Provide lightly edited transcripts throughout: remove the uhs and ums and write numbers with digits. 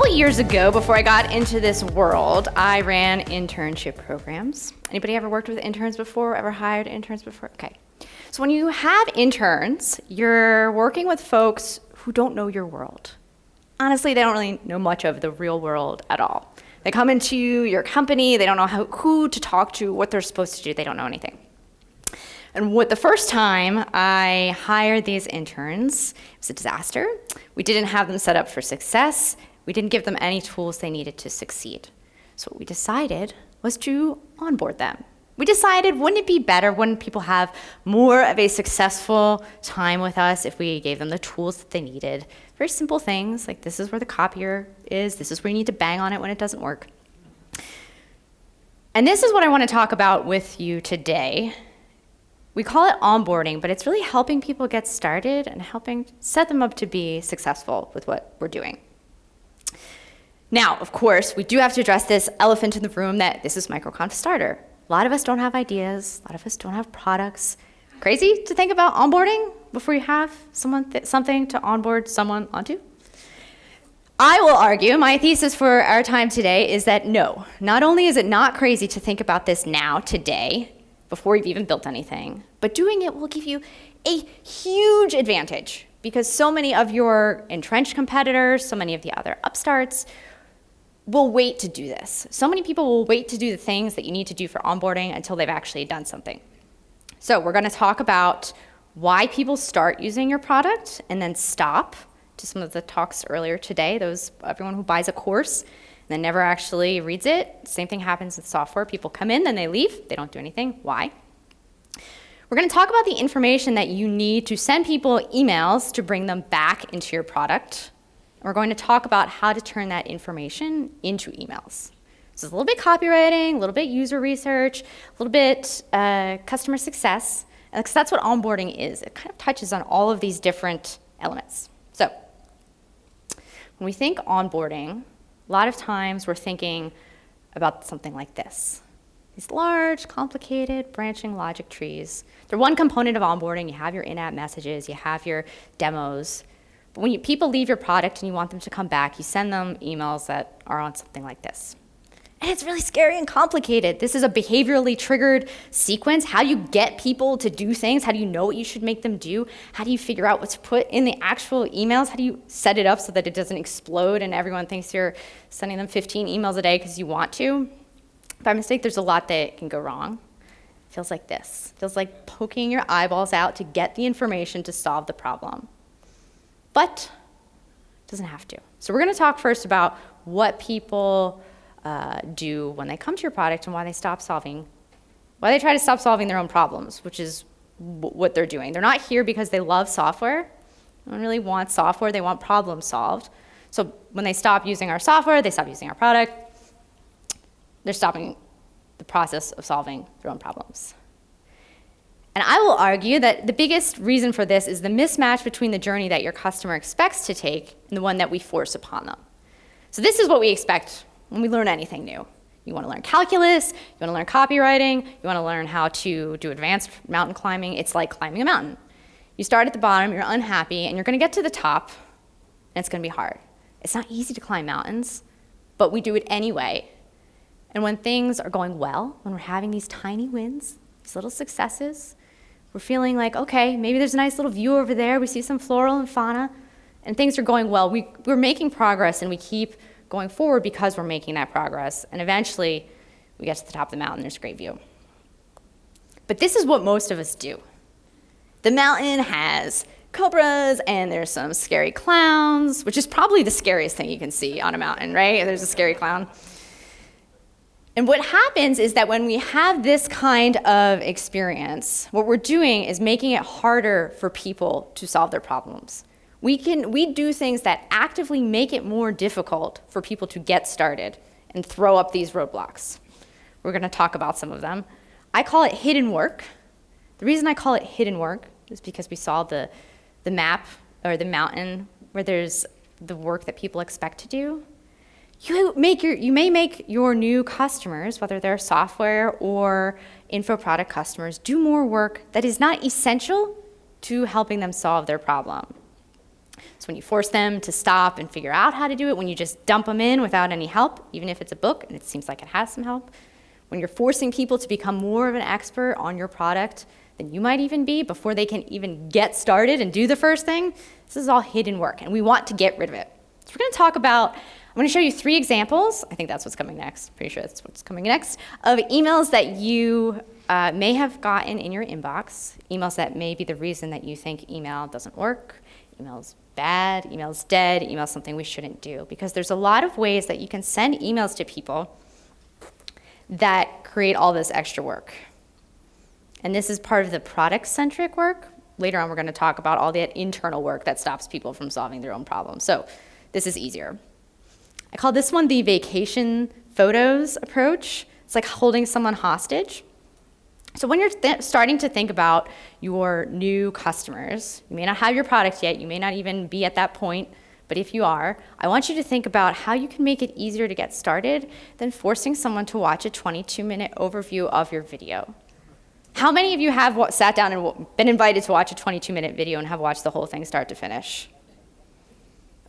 couple years ago, before I got into this world, I ran internship programs. Anybody ever worked with interns before? Ever hired interns before? Okay. So when you have interns, you're working with folks who don't know your world. Honestly, they don't really know much of the real world at all. They come into your company, they don't know who to talk to, what they're supposed to do, they don't know anything. And the first time I hired these interns, it was a disaster. We didn't have them set up for success. We didn't give them any tools they needed to succeed. So what we decided was to onboard them. We decided, wouldn't it be better, wouldn't people have more of a successful time with us if we gave them the tools that they needed? Very simple things, like this is where the copier is, this is where you need to bang on it when it doesn't work. And this is what I want to talk about with you today. We call it onboarding, but it's really helping people get started and helping set them up to be successful with what we're doing. Now, of course, we do have to address this elephant in the room that this is MicroConf Starter. A lot of us don't have ideas, a lot of us don't have products. Crazy to think about onboarding before you have something to onboard someone onto? I will argue, my thesis for our time today is that no, not only is it not crazy to think about this now, today, before you've even built anything, but doing it will give you a huge advantage because so many of your entrenched competitors, so many of the other upstarts will wait to do this. So many people will wait to do the things that you need to do for onboarding until they've actually done something. So we're going to talk about why people start using your product and then stop, to some of the talks earlier today, everyone who buys a course and then never actually reads it. Same thing happens with software. People come in, then they leave. They don't do anything. Why? We're going to talk about the information that you need to send people emails to bring them back into your product. We're going to talk about how to turn that information into emails. So it's a little bit copywriting, a little bit user research, a little bit customer success, because that's what onboarding is. It kind of touches on all of these different elements. So when we think onboarding, a lot of times we're thinking about something like this. These large, complicated, branching logic trees. They're one component of onboarding. You have your in-app messages, you have your demos. But when people leave your product and you want them to come back, you send them emails that are on something like this. And it's really scary and complicated. This is a behaviorally triggered sequence. How do you get people to do things? How do you know what you should make them do? How do you figure out what to put in the actual emails? How do you set it up so that it doesn't explode and everyone thinks you're sending them 15 emails a day because you want to? By mistake, there's a lot that can go wrong. It feels like this. It feels like poking your eyeballs out to get the information to solve the problem. But it doesn't have to. So we're going to talk first about what people do when they come to your product and why they try to stop solving their own problems, which is what they're doing. They're not here because they love software. They don't really want software. They want problems solved. So when they stop using our software, they stop using our product, they're stopping the process of solving their own problems. And I will argue that the biggest reason for this is the mismatch between the journey that your customer expects to take and the one that we force upon them. So this is what we expect when we learn anything new. You want to learn calculus, you want to learn copywriting, you want to learn how to do advanced mountain climbing. It's like climbing a mountain. You start at the bottom, you're unhappy, and you're going to get to the top, and it's going to be hard. It's not easy to climb mountains, but we do it anyway. And when things are going well, when we're having these tiny wins, these little successes, we're feeling like, okay, maybe there's a nice little view over there. We see some floral and fauna, and things are going well. We're making progress, and we keep going forward because we're making that progress. And eventually, we get to the top of the mountain. There's a great view. But this is what most of us do. The mountain has cobras, and there's some scary clowns, which is probably the scariest thing you can see on a mountain, right? There's a scary clown. And what happens is that when we have this kind of experience, what we're doing is making it harder for people to solve their problems. We do things that actively make it more difficult for people to get started and throw up these roadblocks. We're going to talk about some of them. I call it hidden work. The reason I call it hidden work is because we saw the map or the mountain where there's the work that people expect to do. You may make your new customers, whether they're software or info product customers, do more work that is not essential to helping them solve their problem. So when you force them to stop and figure out how to do it, when you just dump them in without any help, even if it's a book and it seems like it has some help, when you're forcing people to become more of an expert on your product than you might even be before they can even get started and do the first thing, this is all hidden work, and we want to get rid of it. So we're going to talk about, I'm going to show you 3 examples, I think that's what's coming next, pretty sure that's what's coming next, of emails that you may have gotten in your inbox, emails that may be the reason that you think email doesn't work, email's bad, email's dead, email's something we shouldn't do. Because there's a lot of ways that you can send emails to people that create all this extra work. And this is part of the product-centric work. Later on, we're going to talk about all that internal work that stops people from solving their own problems. So this is easier. I call this one the vacation photos approach. It's like holding someone hostage. So when you're starting to think about your new customers, you may not have your product yet, you may not even be at that point, but if you are, I want you to think about how you can make it easier to get started than forcing someone to watch a 22-minute overview of your video. How many of you have sat down and been invited to watch a 22-minute video and have watched the whole thing start to finish?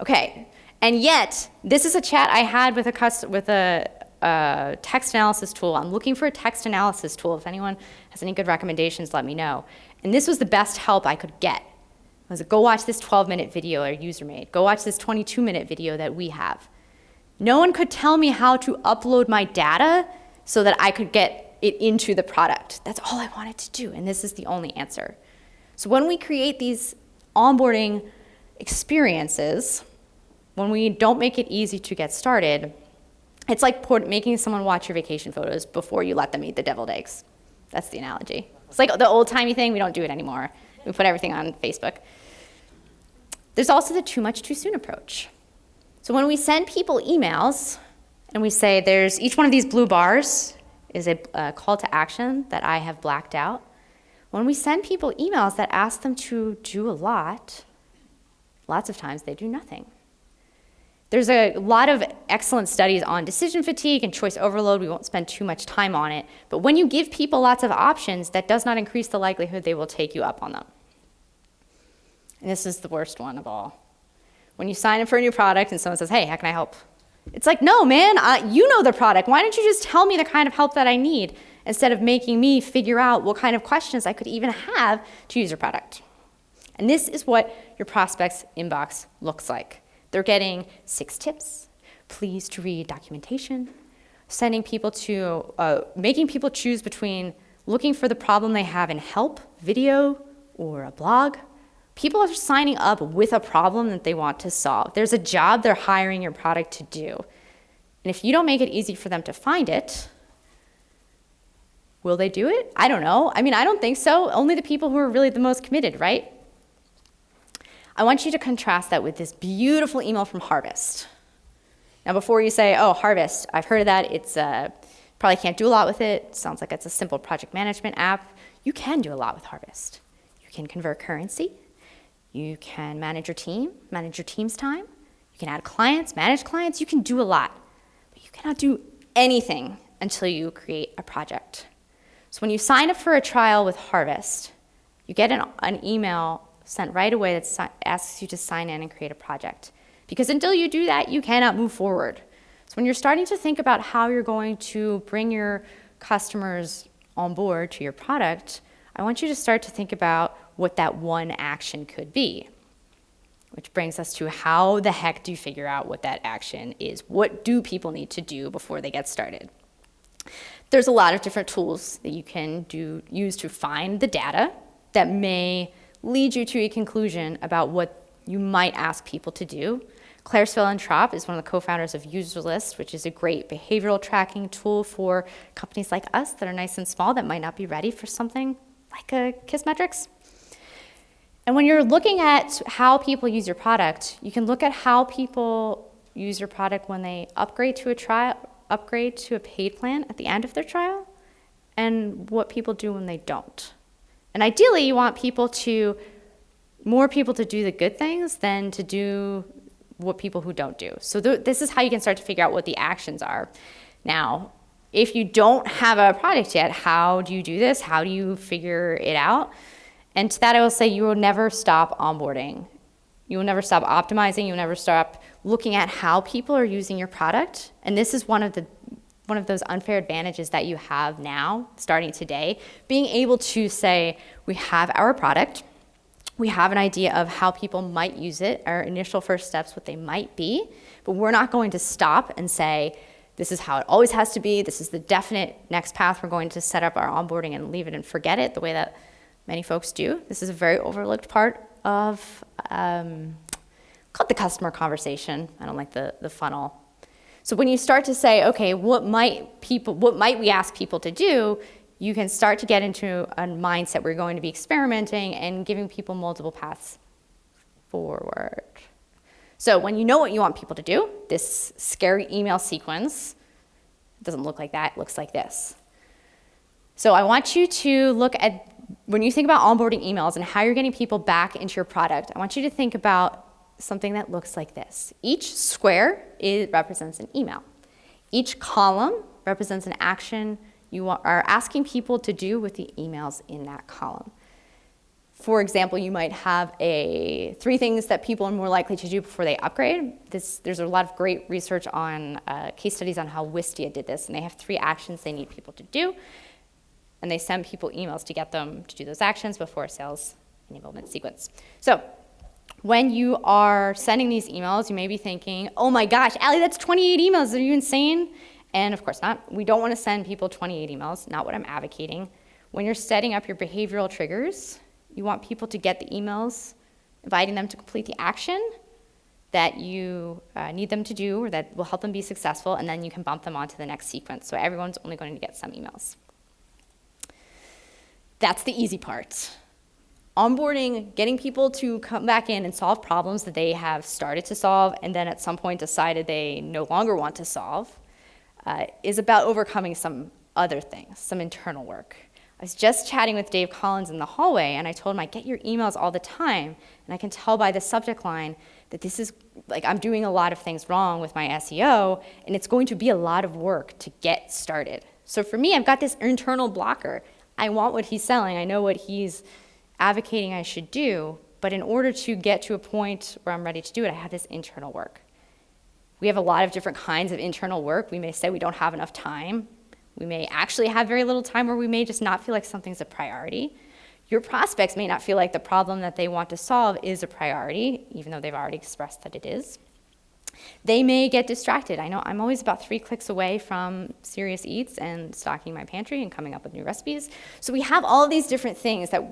Okay, and yet, this is a chat I had with a text analysis tool. I'm looking for a text analysis tool. If anyone has any good recommendations, let me know. And this was the best help I could get. I was like, go watch this 12-minute video our user made. Go watch this 22-minute video that we have. No one could tell me how to upload my data so that I could get it into the product. That's all I wanted to do, and this is the only answer. So when we create these onboarding experiences, when we don't make it easy to get started, it's like making someone watch your vacation photos before you let them eat the deviled eggs. That's the analogy. It's like the old-timey thing. We don't do it anymore. We put everything on Facebook. There's also the too much too soon approach. So when we send people emails and we say there's each one of these blue bars is a call to action that I have blacked out. When we send people emails that ask them to do a lot, lots of times they do nothing. There's a lot of excellent studies on decision fatigue and choice overload. We won't spend too much time on it. But when you give people lots of options, that does not increase the likelihood they will take you up on them. And this is the worst one of all. When you sign up for a new product and someone says, hey, how can I help? It's like, no, man, you know the product. Why don't you just tell me the kind of help that I need instead of making me figure out what kind of questions I could even have to use your product? And this is what your prospect's inbox looks like. They're getting 6 tips, please to read documentation, sending people to, making people choose between looking for the problem they have in help, video, or a blog. People are signing up with a problem that they want to solve. There's a job they're hiring your product to do. And if you don't make it easy for them to find it, will they do it? I don't know. I mean, I don't think so. Only the people who are really the most committed, right? I want you to contrast that with this beautiful email from Harvest. Now, before you say, oh, Harvest, I've heard of that. It's probably can't do a lot with it. Sounds like it's a simple project management app. You can do a lot with Harvest. You can convert currency. You can manage your team, manage your team's time. You can add clients, manage clients. You can do a lot. But you cannot do anything until you create a project. So when you sign up for a trial with Harvest, you get an email sent right away that asks you to sign in and create a project. Because until you do that, you cannot move forward. So when you're starting to think about how you're going to bring your customers on board to your product, I want you to start to think about what that one action could be. Which brings us to how the heck do you figure out what that action is? What do people need to do before they get started? There's a lot of different tools that you can use to find the data that may lead you to a conclusion about what you might ask people to do. Claire Svellentrop is one of the co-founders of UserList, which is a great behavioral tracking tool for companies like us that are nice and small that might not be ready for something like a Kissmetrics. And when you're looking at how people use your product, you can look at how people use your product when they upgrade to a paid plan at the end of their trial, and what people do when they don't. And ideally, you want more people to do the good things than to do what people who don't do. So this is how you can start to figure out what the actions are. Now, if you don't have a product yet, how do you do this? How do you figure it out? And to that, I will say you will never stop onboarding. You will never stop optimizing. You'll never stop looking at how people are using your product. And this is one of those unfair advantages that you have now, starting today, being able to say, we have our product, we have an idea of how people might use it, our initial first steps, what they might be, but we're not going to stop and say, this is how it always has to be, this is the definite next path, we're going to set up our onboarding and leave it and forget it the way that many folks do. This is a very overlooked part of, called the customer conversation. I don't like the funnel. So when you start to say, okay, what might we ask people to do, you can start to get into a mindset where you're going to be experimenting and giving people multiple paths forward. So when you know what you want people to do, this scary email sequence doesn't look like that, it looks like this. So I want you to look at, when you think about onboarding emails and how you're getting people back into your product, I want you to think about something that looks like this. Each square represents an email. Each column represents an action you are asking people to do with the emails in that column. For example, you might have 3 things that people are more likely to do before they upgrade. There's a lot of great research on case studies on how Wistia did this, and they have 3 actions they need people to do, and they send people emails to get them to do those actions before a sales enablement sequence. So when you are sending these emails, you may be thinking, oh my gosh, Alli, that's 28 emails, are you insane? And of course not. We don't want to send people 28 emails, not what I'm advocating. When you're setting up your behavioral triggers, you want people to get the emails, inviting them to complete the action that you need them to do or that will help them be successful, and then you can bump them onto the next sequence. So everyone's only going to get some emails. That's the easy part. Onboarding, getting people to come back in and solve problems that they have started to solve and then at some point decided they no longer want to solve, is about overcoming some other things, some internal work. I was just chatting with Dave Collins in the hallway, and I told him I get your emails all the time, and I can tell by the subject line that this is, like, I'm doing a lot of things wrong with my SEO, and it's going to be a lot of work to get started. So for me, I've got this internal blocker. I want what he's selling. I know what he's advocating I should do, but in order to get to a point where I'm ready to do it, I have this internal work. We have a lot of different kinds of internal work. We may say we don't have enough time. We may actually have very little time, or we may just not feel like something's a priority. Your prospects may not feel like the problem that they want to solve is a priority, even though they've already expressed that it is. They may get distracted. I know I'm always about 3 clicks away from serious eats and stocking my pantry and coming up with new recipes. So we have all these different things that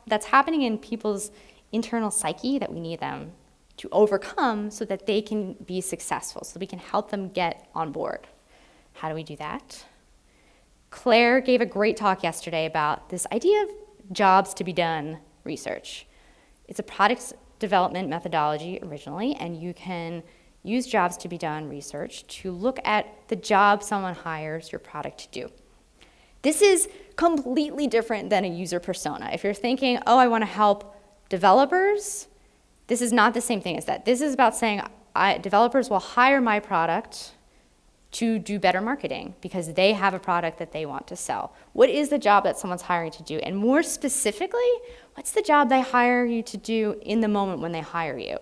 that's happening in people's internal psyche that we need them to overcome so that they can be successful, so we can help them get on board. How do we do that? Claire gave a great talk yesterday about this idea of jobs to be done research. It's a product development methodology originally, and you can use jobs to be done research to look at the job someone hires your product to do. This is completely different than a user persona. If you're thinking, oh, I want to help developers, this is not the same thing as that. This is about saying developers will hire my product to do better marketing because they have a product that they want to sell. What is the job that someone's hiring to do? And more specifically, what's the job they hire you to do in the moment when they hire you?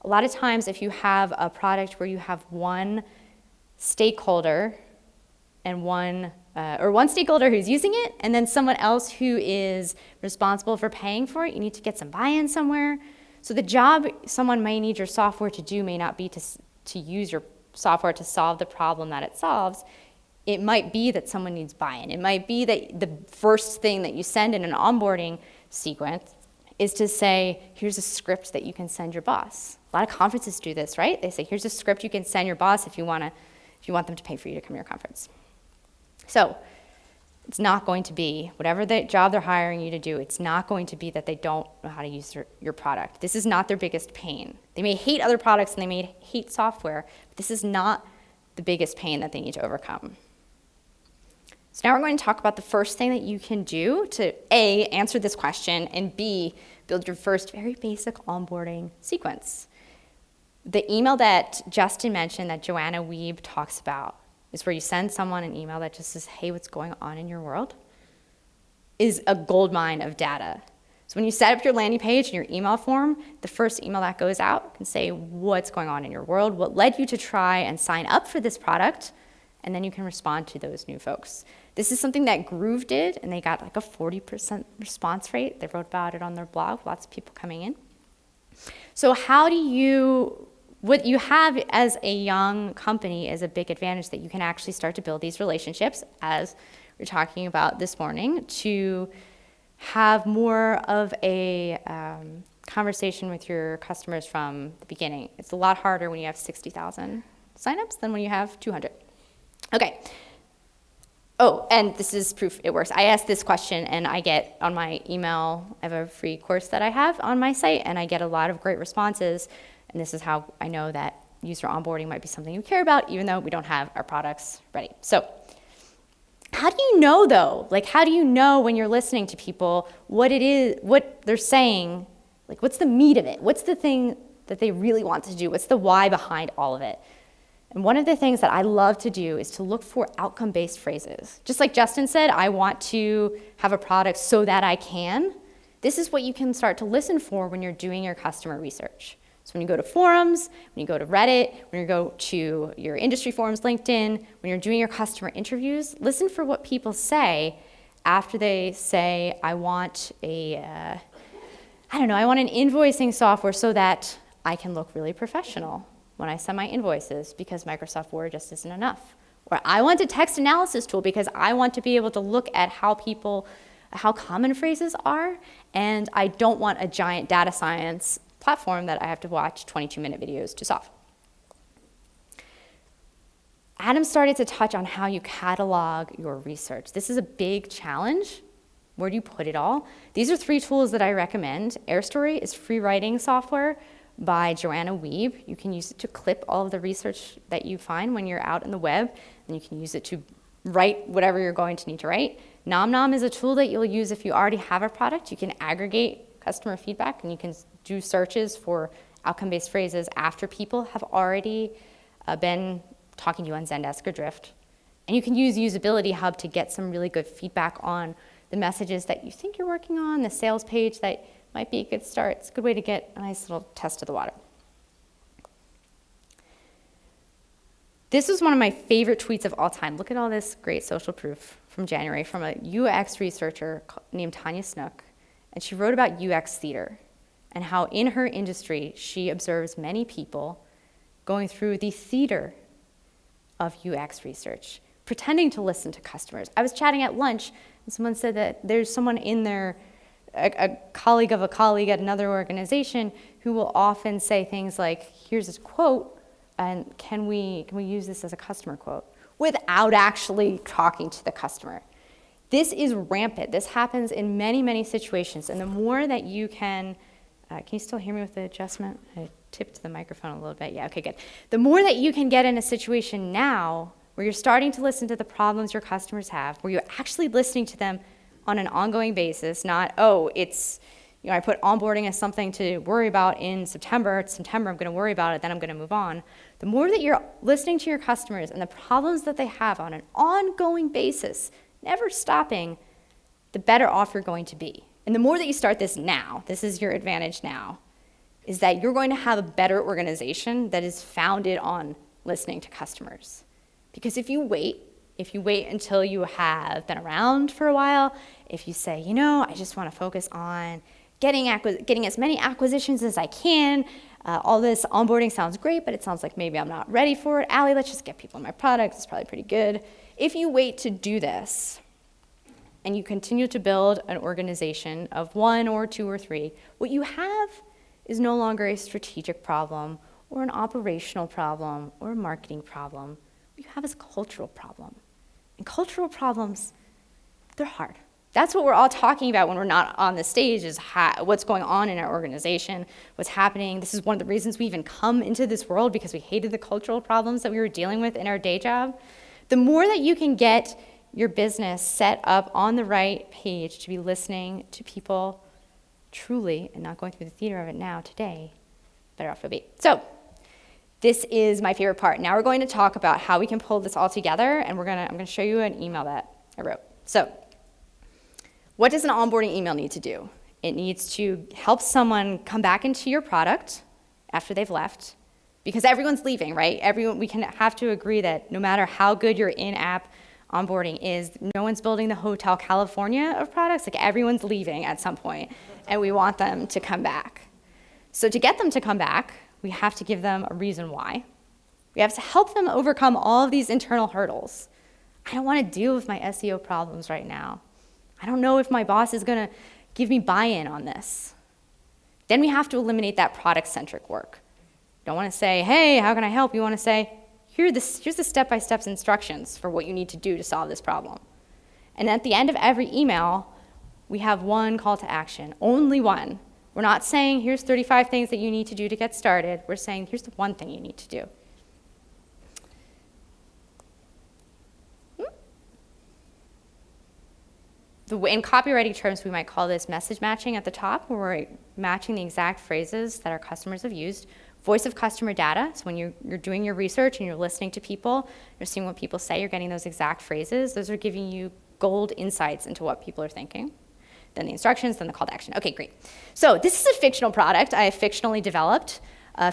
A lot of times if you have a product where you have one stakeholder and one stakeholder who's using it and then someone else who is responsible for paying for it, you need to get some buy-in somewhere. So the job someone may need your software to do may not be to use your software to solve the problem that it solves. It might be that someone needs buy-in. It might be that the first thing that you send in an onboarding sequence is to say, here's a script that you can send your boss. A lot of conferences do this, right? They say, here's a script you can send your boss if you want them to pay for you to come to your conference. So it's not going to be, whatever the job they're hiring you to do, it's not going to be that they don't know how to use your product. This is not their biggest pain. They may hate other products and they may hate software, but this is not the biggest pain that they need to overcome. So now we're going to talk about the first thing that you can do to A, answer this question, and B, build your first very basic onboarding sequence. The email that Justin mentioned that Joanna Wiebe talks about is where you send someone an email that just says, hey, what's going on in your world, is a goldmine of data. So So when you set up your landing page and your email form, the first email that goes out can say what's going on in your world, what led you to try and sign up for this product, and then you can respond to those new folks. This is something that Groove did, and they got like a 40% response rate. They wrote about it on their blog, lots of people coming in. So what you have as a young company is a big advantage that you can actually start to build these relationships, as we're talking about this morning, to have more of a conversation with your customers from the beginning. It's a lot harder when you have 60,000 signups than when you have 200. Okay. Oh, and this is proof it works. I asked this question, and I get on my email, I have a free course that I have on my site, and I get a lot of great responses. And this is how I know that user onboarding might be something you care about, even though we don't have our products ready. So how do you know, though? Like, how do you know when you're listening to people what it is, what they're saying? Like, what's the meat of it? What's the thing that they really want to do? What's the why behind all of it? And one of the things that I love to do is to look for outcome-based phrases. Just like Justin said, I want to have a product so that I can. This is what you can start to listen for when you're doing your customer research. So when you go to forums, when you go to Reddit, when you go to your industry forums, LinkedIn, when you're doing your customer interviews, listen for what people say after they say, I want an invoicing software so that I can look really professional when I send my invoices because Microsoft Word just isn't enough. Or I want a text analysis tool because I want to be able to look at how common phrases are, and I don't want a giant data science platform that I have to watch 22-minute videos to solve. Adam started to touch on how you catalog your research. This is a big challenge. Where do you put it all? These are 3 tools that I recommend. AirStory is free writing software by Joanna Wiebe. You can use it to clip all of the research that you find when you're out in the web, and you can use it to write whatever you're going to need to write. NomNom is a tool that you'll use if you already have a product. You can aggregate customer feedback, and you can do searches for outcome-based phrases after people have already been talking to you on Zendesk or Drift. And you can use Usability Hub to get some really good feedback on the messages that you think you're working on, the sales page that might be a good start. It's a good way to get a nice little test of the water. This was one of my favorite tweets of all time. Look at all this great social proof from January from a UX researcher named Tanya Snook. And she wrote about UX theater and how in her industry she observes many people going through the theater of UX research, pretending to listen to customers. I was chatting at lunch, and someone said that there's someone in there, a colleague of a colleague at another organization, who will often say things like, here's this quote, and can we use this as a customer quote, without actually talking to the customer. This is rampant. This happens in many, many situations. And the more that you can you still hear me with the adjustment? I tipped the microphone a little bit. Yeah, okay, good. The more that you can get in a situation now where you're starting to listen to the problems your customers have, where you're actually listening to them on an ongoing basis, not, I put onboarding as something to worry about in September. It's September, I'm going to worry about it, then I'm going to move on. The more that you're listening to your customers and the problems that they have on an ongoing basis, never stopping, the better off you're going to be. And the more that you start this now, this is your advantage now, is that you're going to have a better organization that is founded on listening to customers. Because if you wait until you have been around for a while, if you say, I just want to focus on getting as many acquisitions as I can, all this onboarding sounds great, but it sounds like maybe I'm not ready for it. Alli, let's just get people in my product. It's probably pretty good. If you wait to do this, and you continue to build an organization of 1 or 2 or 3, what you have is no longer a strategic problem or an operational problem or a marketing problem. What you have is a cultural problem. And cultural problems, they're hard. That's what we're all talking about when we're not on the stage, is what's going on in our organization, what's happening. This is one of the reasons we even come into this world, because we hated the cultural problems that we were dealing with in our day job. The more that you can get your business set up on the right page to be listening to people truly and not going through the theater of it now, today, better off you'll be. So this is my favorite part. Now we're going to talk about how we can pull this all together, and I'm going to show you an email that I wrote. So what does an onboarding email need to do? It needs to help someone come back into your product after they've left, because everyone's leaving, right? We can have to agree that no matter how good your in-app onboarding is, no one's building the Hotel California of products. Like, everyone's leaving at some point, and we want them to come back. So to get them to come back, we have to give them a reason why. We have to help them overcome all of these internal hurdles. I don't want to deal with my SEO problems right now. I don't know if my boss is going to give me buy-in on this. Then we have to eliminate that product-centric work. You don't want to say, hey, how can I help? You want to say, here's the step-by-step instructions for what you need to do to solve this problem. And at the end of every email, we have one call to action, only one. We're not saying, here's 35 things that you need to do to get started. We're saying, here's the one thing you need to do. In copywriting terms, we might call this message matching at the top, where we're matching the exact phrases that our customers have used. Voice of customer data, so when you're doing your research and you're listening to people, you're seeing what people say, you're getting those exact phrases. Those are giving you gold insights into what people are thinking. Then the instructions, then the call to action. Okay, great. So this is a fictional product I have fictionally developed.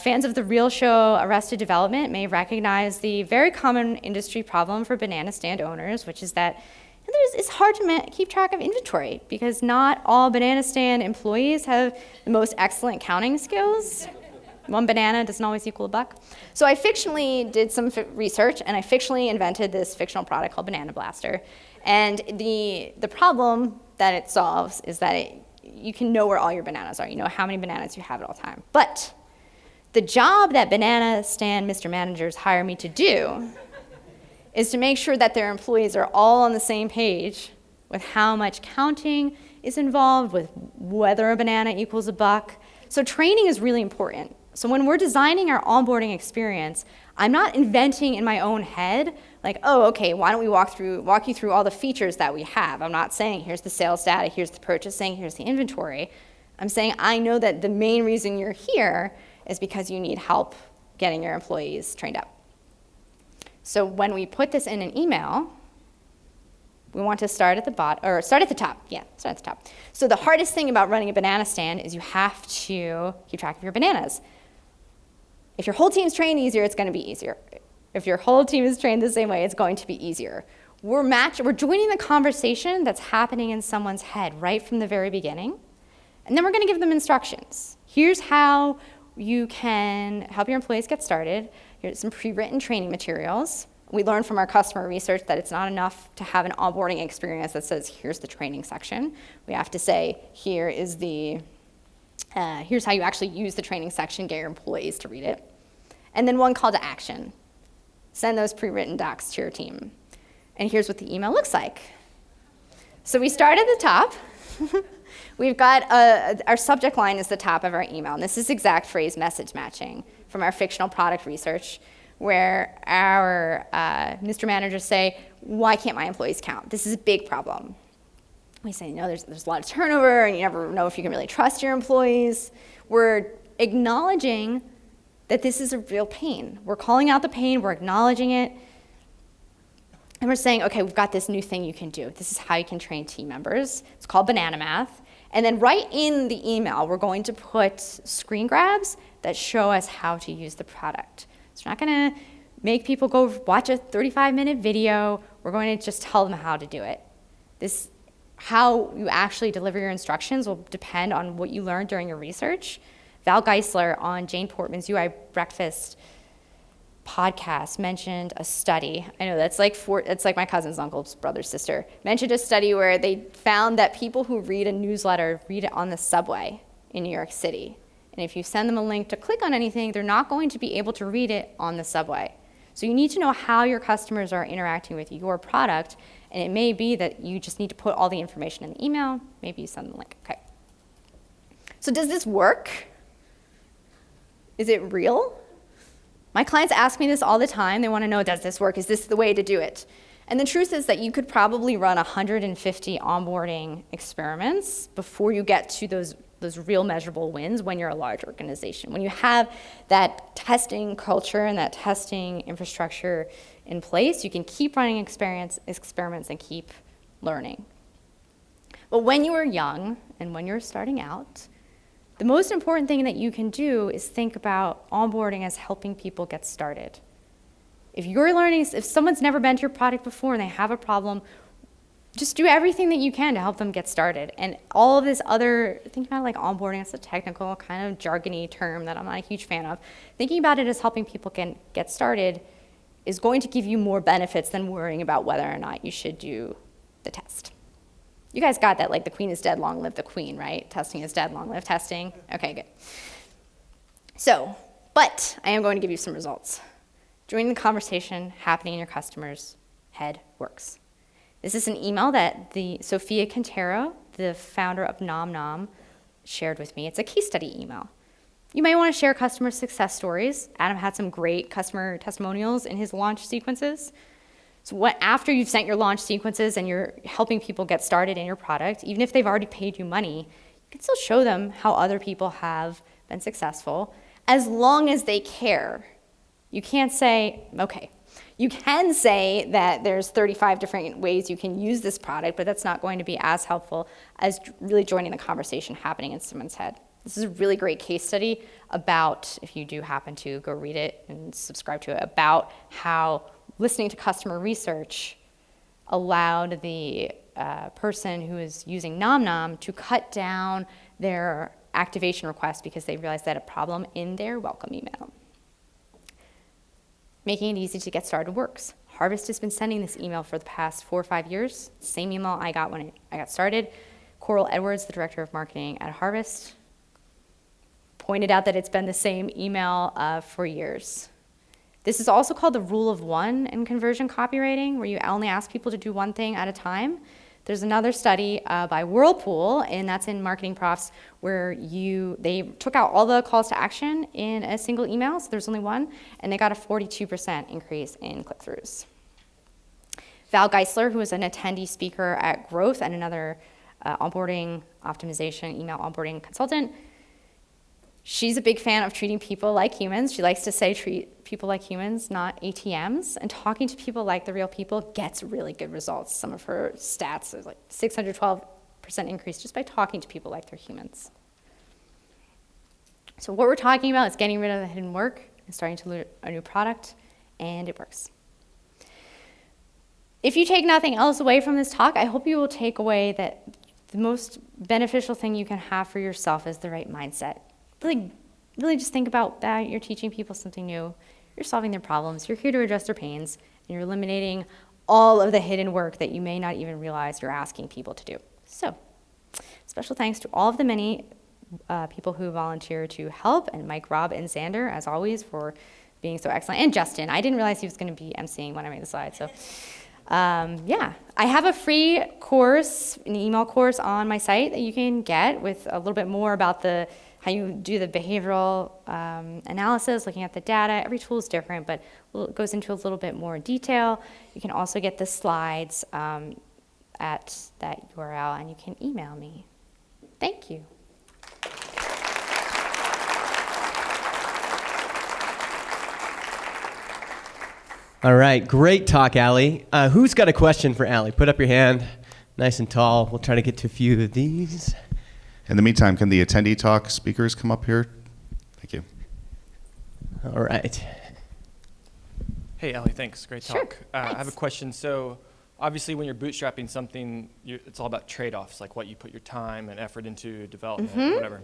Fans of the real show Arrested Development may recognize the very common industry problem for banana stand owners, which is that it's hard to keep track of inventory, because not all banana stand employees have the most excellent counting skills. One banana doesn't always equal a buck. So I fictionally did some research, and I fictionally invented this fictional product called Banana Blaster. And the problem that it solves is that you can know where all your bananas are. You know how many bananas you have at all time. But the job that banana stand Mr. Managers hire me to do is to make sure that their employees are all on the same page with how much counting is involved, with whether a banana equals a buck. So training is really important. So when we're designing our onboarding experience, I'm not inventing in my own head, like, oh, okay, why don't we walk you through all the features that we have. I'm not saying, here's the sales data, here's the purchasing, here's the inventory. I'm saying, I know that the main reason you're here is because you need help getting your employees trained up. So when we put this in an email, we want to start at the top. Yeah, start at the top. So the hardest thing about running a banana stand is you have to keep track of your bananas. If your whole team's trained easier, it's going to be easier. If your whole team is trained the same way, it's going to be easier. We're joining the conversation that's happening in someone's head right from the very beginning, and then we're going to give them instructions. Here's how you can help your employees get started. Here's some pre-written training materials. We learned from our customer research that it's not enough to have an onboarding experience that says, here's the training section. We have to say, here's how you actually use the training section, get your employees to read it. And then one call to action. Send those pre-written docs to your team. And here's what the email looks like. So we start at the top. We've got our subject line is the top of our email. And this is exact phrase message matching from our fictional product research, where our Mr. Managers say, why can't my employees count? This is a big problem. We say, no, there's a lot of turnover, and you never know if you can really trust your employees. We're acknowledging that this is a real pain. We're calling out the pain, we're acknowledging it, and we're saying, okay, we've got this new thing you can do. This is how you can train team members. It's called Banana Math. And then right in the email, we're going to put screen grabs that show us how to use the product. So we're not going to make people go watch a 35-minute video. We're going to just tell them how to do it. How you actually deliver your instructions will depend on what you learned during your research. Val Geisler on Jane Portman's UI Breakfast podcast mentioned a study. I know it's like my cousin's uncle's brother's sister. Mentioned a study where they found that people who read a newsletter read it on the subway in New York City. And if you send them a link to click on anything, they're not going to be able to read it on the subway. So you need to know how your customers are interacting with your product, and it may be that you just need to put all the information in the email. Maybe you send them a link. Okay. So does this work? Is it real? My clients ask me this all the time. They want to know, does this work? Is this the way to do it? And the truth is that you could probably run 150 onboarding experiments before you get to those real measurable wins when you're a large organization. When you have that testing culture and that testing infrastructure in place, you can keep running experiments and keep learning. But when you are young and when you're starting out, the most important thing that you can do is think about onboarding as helping people get started. If someone's never been to your product before and they have a problem, just do everything that you can to help them get started. And all of this think about it like onboarding, it's a technical kind of jargony term that I'm not a huge fan of. Thinking about it as helping people get started is going to give you more benefits than worrying about whether or not you should do the test. You guys got that, like the queen is dead, long live the queen, right? Testing is dead, long live testing. Okay, good. But I am going to give you some results. Joining the conversation happening in your customer's head works. This is an email that Sophia Quintero, the founder of NomNom, shared with me. It's a case study email. You may want to share customer success stories. Adam had some great customer testimonials in his launch sequences. So after you've sent your launch sequences and you're helping people get started in your product, even if they've already paid you money, you can still show them how other people have been successful as long as they care. You can't say, okay, you can say that there's 35 different ways you can use this product, but that's not going to be as helpful as really joining the conversation happening in someone's head. This is a really great case study about, if you do happen to go read it and subscribe to it, about how listening to customer research allowed the person who is using NomNom to cut down their activation request because they realized they had a problem in their welcome email. Making it easy to get started works. Harvest has been sending this email for the past 4 or 5 years. Same email I got when I got started. Coral Edwards, the director of marketing at Harvest, pointed out that it's been the same email for years. This is also called the rule of one in conversion copywriting, where you only ask people to do one thing at a time. There's another study by Whirlpool, and that's in Marketing Profs, where they took out all the calls to action in a single email, so there's only one, and they got a 42% increase in click-throughs. Val Geisler, who was an attendee speaker at Growth and another onboarding optimization, email onboarding consultant, she's a big fan of treating people like humans. She likes to say treat people like humans, not ATMs. And talking to people like the real people gets really good results. Some of her stats are like 612% increase just by talking to people like they're humans. So what we're talking about is getting rid of the hidden work and starting to learn a new product, and it works. If you take nothing else away from this talk, I hope you will take away that the most beneficial thing you can have for yourself is the right mindset. Really just think about that. You're teaching people something new. You're solving their problems. You're here to address their pains. And you're eliminating all of the hidden work that you may not even realize you're asking people to do. So, special thanks to all of the many people who volunteer to help, and Mike, Rob, and Xander, as always, for being so excellent. And Justin. I didn't realize he was going to be emceeing when I made the slide. So, I have a free course, an email course on my site that you can get with a little bit more about how you do the behavioral analysis, looking at the data. Every tool is different, but it goes into a little bit more detail. You can also get the slides at that URL, and you can email me. Thank you. All right, great talk, Alli. Who's got a question for Alli? Put up your hand, nice and tall. We'll try to get to a few of these. In the meantime, can the attendee talk speakers come up here? Thank you. All right. Hey, Alli, thanks. Great talk. Sure, I have a question. So obviously when you're bootstrapping something, it's all about trade-offs, like what you put your time and effort into development or whatever.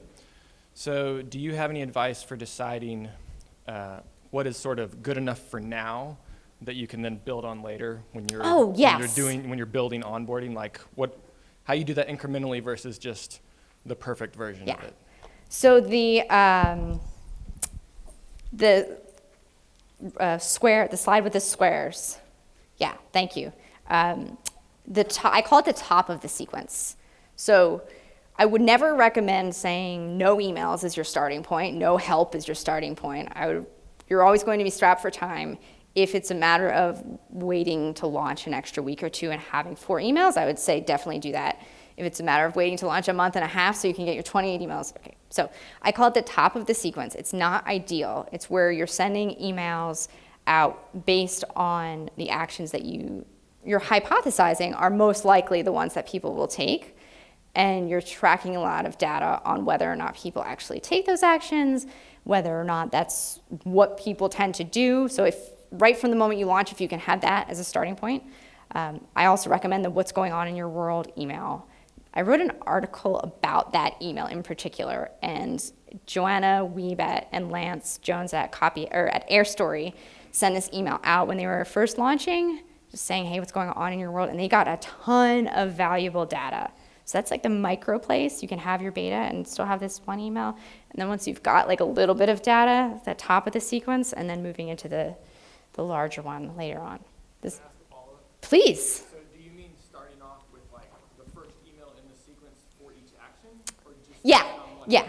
So do you have any advice for deciding what is sort of good enough for now that you can then build on later when you're when you're building onboarding, like how you do that incrementally versus just the perfect version of it? So the slide with the squares. Yeah, thank you. I call it the top of the sequence. So I would never recommend saying no emails is your starting point, no help is your starting point. You're always going to be strapped for time. If it's a matter of waiting to launch an extra week or two and having 4 emails, I would say definitely do that. If it's a matter of waiting to launch a month and a half so you can get your 28 emails, okay. So I call it the top of the sequence. It's not ideal. It's where you're sending emails out based on the actions that you're hypothesizing are most likely the ones that people will take. and you're tracking a lot of data on whether or not people actually take those actions, whether or not that's what people tend to do. So if right from the moment you launch, if you can have that as a starting point. I also recommend the what's going on in your world email. I wrote an article about that email in particular, and Joanna Wiebe and Lance Jones at AirStory sent this email out when they were first launching, just saying, hey, what's going on in your world? And they got a ton of valuable data. So that's like the micro place. You can have your beta and still have this one email. And then once you've got like a little bit of data at the top of the sequence, and then moving into the larger one later on. This, please. So do you mean starting off with like the first email in the sequence for each action? Or just Yeah.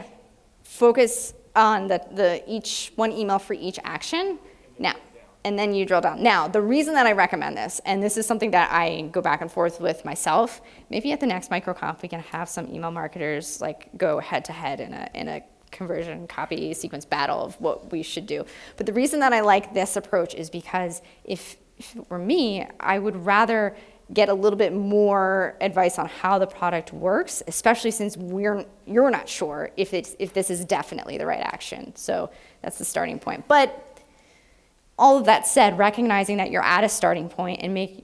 Focus on the each one email for each action. Now, and then you drill down. Now, the reason that I recommend this, and this is something that I go back and forth with myself, maybe at the next MicroConf we can have some email marketers like go head to head in a conversion copy sequence battle of what we should do. But the reason that I like this approach is because if it were me, I would rather get a little bit more advice on how the product works, especially since you're not sure if this is definitely the right action. So that's the starting point. But all of that said, recognizing that you're at a starting point and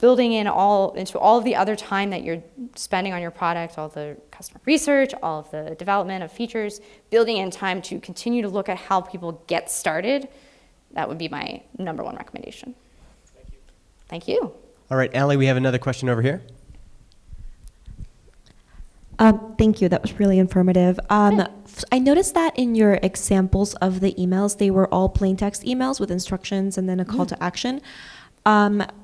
building into all of the other time that you're spending on your product, all the customer research, all of the development of features, building in time to continue to look at how people get started, that would be my number one recommendation. Thank you. Thank you. All right, Alli, we have another question over here. Thank you. That was really informative. I noticed that in your examples of the emails, they were all plain text emails with instructions and then a call to action.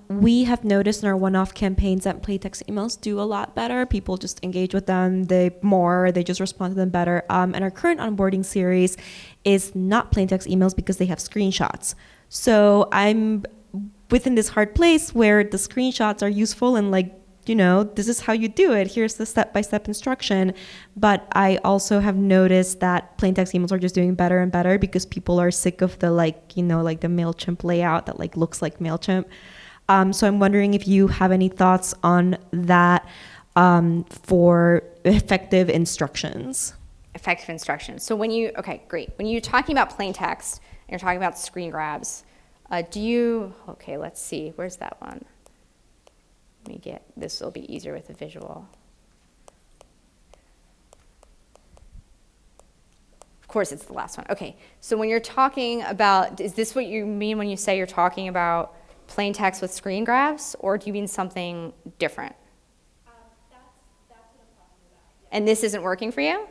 We have noticed in our one-off campaigns that plain text emails do a lot better. People just engage with them. They just respond to them better. And our current onboarding series is not plain text emails because they have screenshots. So I'm within this hard place where the screenshots are useful and this is how you do it. Here's the step-by-step instruction. But I also have noticed that plain text emails are just doing better and better because people are sick of the the MailChimp layout that looks like MailChimp. So I'm wondering if you have any thoughts on that for effective instructions. Effective instructions. So okay, great. When you're talking about plain text and you're talking about screen grabs, okay, let's see, where's that one? This will be easier with a visual. Of course, it's the last one. Okay, so when you're talking about, is this what you mean when you say you're talking about plain text with screen grabs, or do you mean something different? That's what I'm talking about. Yeah. And this isn't working for you?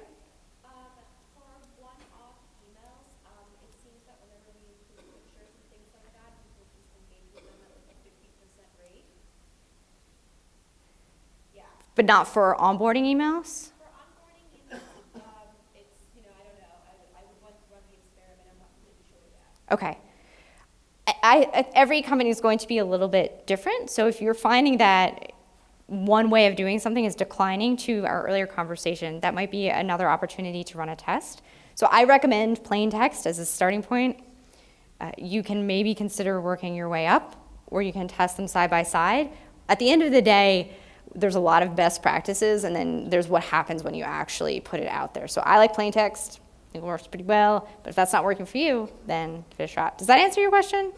For one-off emails, it seems that whenever we include pictures and things like that, people just engage with them at a 50% rate. Yeah. But not for onboarding emails? For onboarding emails, it's, I don't know. I would want to run the experiment. I'm not completely sure yet. Okay. Every company is going to be a little bit different. So if you're finding that one way of doing something is declining to our earlier conversation, that might be another opportunity to run a test. So I recommend plain text as a starting point. You can maybe consider working your way up, or you can test them side by side. At the end of the day, there's a lot of best practices, and then there's what happens when you actually put it out there. So I like plain text. I think it works pretty well. But if that's not working for you, then give it a shot. Does that answer your question?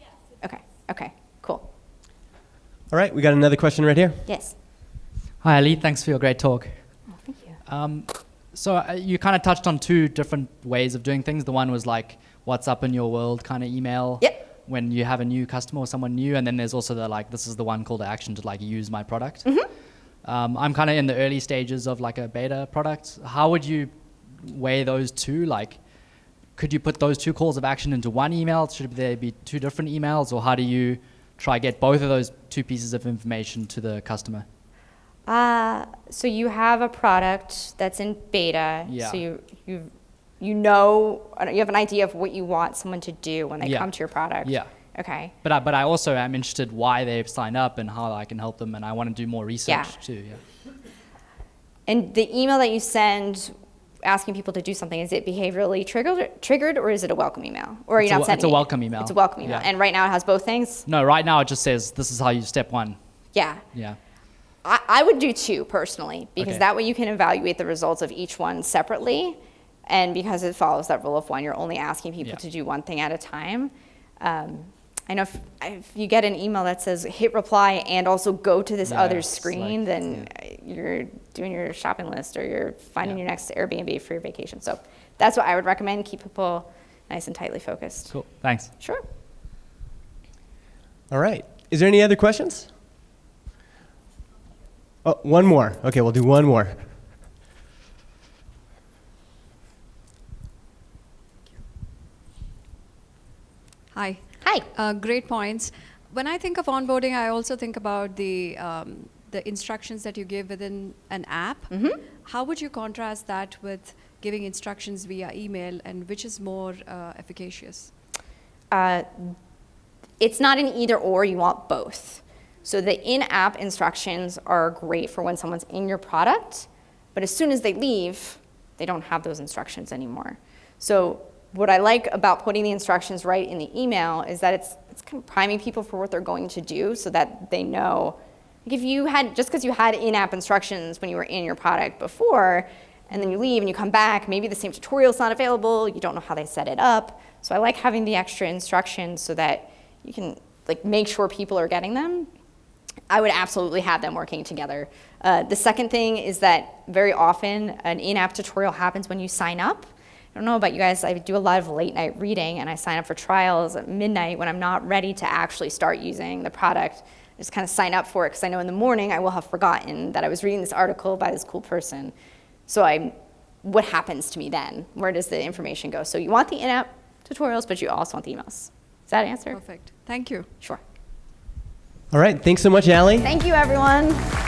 Yes. Okay, cool. All right, we got another question right here. Yes. Hi, Alli. Thanks for your great talk. Oh, thank you. So you kind of touched on two different ways of doing things. The one was like what's up in your world kind of email. Yep. When you have a new customer or someone new, and then there's also this is the one call to action to use my product. Mm-hmm. I'm kind of in the early stages of a beta product. How would you weigh those two? Could you put those two calls of action into one email? Should there be two different emails, or how do you try get both of those two pieces of information to the customer? So you have a product that's in beta. Yeah. So you have an idea of what you want someone to do when they come to your product. Yeah. Okay. But I also am interested why they've signed up and how I can help them, and I want to do more research too. Yeah. And the email that you send asking people to do something, is it behaviorally triggered, or is it a welcome email? Or are you not sending It's a welcome email. It's a welcome email. Yeah. And right now it has both things? No, right now it just says this is how you step one. Yeah. Yeah. I would do 2 personally, because Okay. that way you can evaluate the results of each one separately. And because it follows that rule of 1, you're only asking people Yeah. to do one thing at a time. I know if you get an email that says hit reply and also go to this Yeah, other it's screen, like- then you're doing your shopping list or you're finding Yeah. your next Airbnb for your vacation. So that's what I would recommend. Keep people nice and tightly focused. Cool. Thanks. Sure. All right. Is there any other questions? Oh, one more. Okay, we'll do one more. Hi. Hi. Great points. When I think of onboarding, I also think about the instructions that you give within an app. Mm-hmm. How would you contrast that with giving instructions via email, and which is more efficacious? It's not an either or, you want both. So the in-app instructions are great for when someone's in your product, but as soon as they leave, they don't have those instructions anymore. So what I like about putting the instructions right in the email is that it's kind of priming people for what they're going to do so that they know. Like if you had, just because you had in-app instructions when you were in your product before, and then you leave and you come back, maybe the same tutorial's not available, you don't know how they set it up. So I like having the extra instructions so that you can like make sure people are getting them. I would absolutely have them working together. The second thing is that very often an in-app tutorial happens when you sign up. I don't know about you guys, I do a lot of late night reading and I sign up for trials at midnight when I'm not ready to actually start using the product. I just kind of sign up for it because I know in the morning I will have forgotten that I was reading this article by this cool person. So what happens to me then? Where does the information go? So you want the in-app tutorials, but you also want the emails. Does that answer? Perfect. Thank you. Sure. All right. Thanks so much, Alli. Thank you, everyone.